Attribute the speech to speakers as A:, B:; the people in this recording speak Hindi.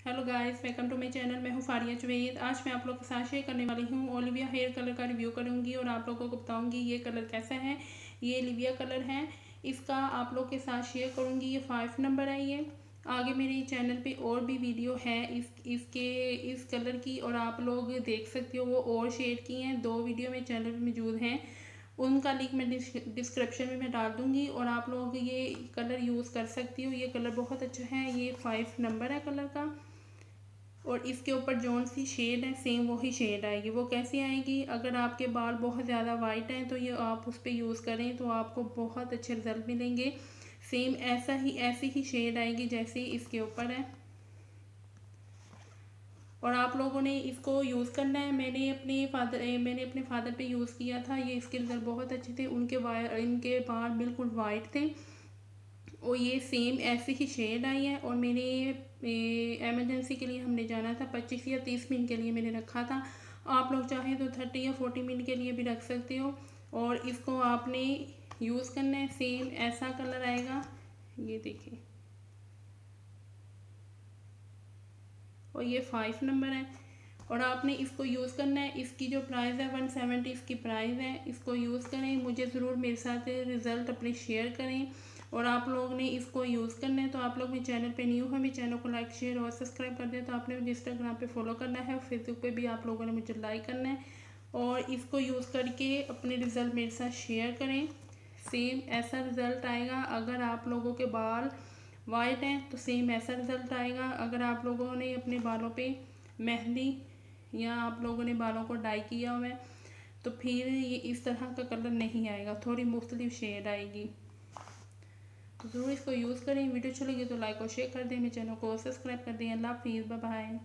A: Hello guys, welcome to my channel. मैं हूँ फारिया जुवैद। आज मैं आप लोग के साथ शेयर करने वाली हूँ ओलिविया हेयर कलर का रिव्यू करूँगी और आप लोगों को बताऊँगी ये कलर कैसा है। ये ओलिविया कलर है, इसका आप लोग के साथ शेयर करूँगी। ये 5 नंबर है। ये आगे मेरे चैनल पे और भी वीडियो है इस कलर की और आप लोग देख सकते हो। वो और शेयर की हैं, 2 वीडियो मेरे चैनल पे मौजूद हैं। उनका लिंक मैं डिस्क्रिप्शन में मैं डाल दूँगी और आप लोग ये कलर यूज़ कर सकती हो। ये कलर बहुत अच्छा है। ये 5 नंबर है कलर का और इसके ऊपर जौन सी शेड है सेम वही शेड आएगी। वो कैसी आएगी, अगर आपके बाल बहुत ज़्यादा वाइट हैं तो ये आप उस पर यूज़ करें तो आपको बहुत अच्छे रिजल्ट मिलेंगे। सेम ऐसी ही शेड आएगी जैसी इसके ऊपर है। और आप लोगों ने इसको यूज़ करना है। मैंने अपने फादर पे यूज़ किया था। ये इसके रिजल्ट बहुत अच्छे थे। इनके बाल बिल्कुल वाइट थे और ये सेम ऐसी ही शेड आई है। और मैंने एमरजेंसी के लिए हमने जाना था, 25 या 30 मिनट के लिए मैंने रखा था। आप लोग चाहें तो 30 या 40 मिनट के लिए भी रख सकते हो। और इसको आपने यूज़ करना है। सेम ऐसा कलर आएगा, ये देखिए। और ये 5 नंबर है और आपने इसको यूज़ करना है। इसकी जो प्राइस है 170 इसकी प्राइस है। इसको यूज़ करें, मुझे ज़रूर मेरे साथ रिज़ल्ट अपने शेयर करें। और आप लोग ने इसको यूज़ करना है तो आप लोग मेरे चैनल पे न्यू है, मेरे चैनल को लाइक शेयर और सब्सक्राइब कर दें। तो आपने मुझे इंस्टाग्राम पे फॉलो करना है और फेसबुक पे भी आप लोगों ने मुझे लाइक करना है। और इसको यूज़ करके अपने रिज़ल्ट मेरे साथ शेयर करें। सेम ऐसा रिज़ल्ट आएगा। अगर आप लोगों के बाल वाइट हैं तो सेम ऐसा रिज़ल्ट आएगा। अगर आप लोगों ने अपने बालों पे मेहंदी या आप लोगों ने बालों को डाई किया हुआ है तो फिर ये इस तरह का कलर नहीं आएगा, थोड़ी मुख्तलिफ शेड आएगी। तो ज़रूर इसको यूज़ करें। वीडियो अच्छी लगी तो लाइक और शेयर कर दें, मेरे चैनल को सब्सक्राइब कर दें। अल्लाह हाफिज़, बाय बाय।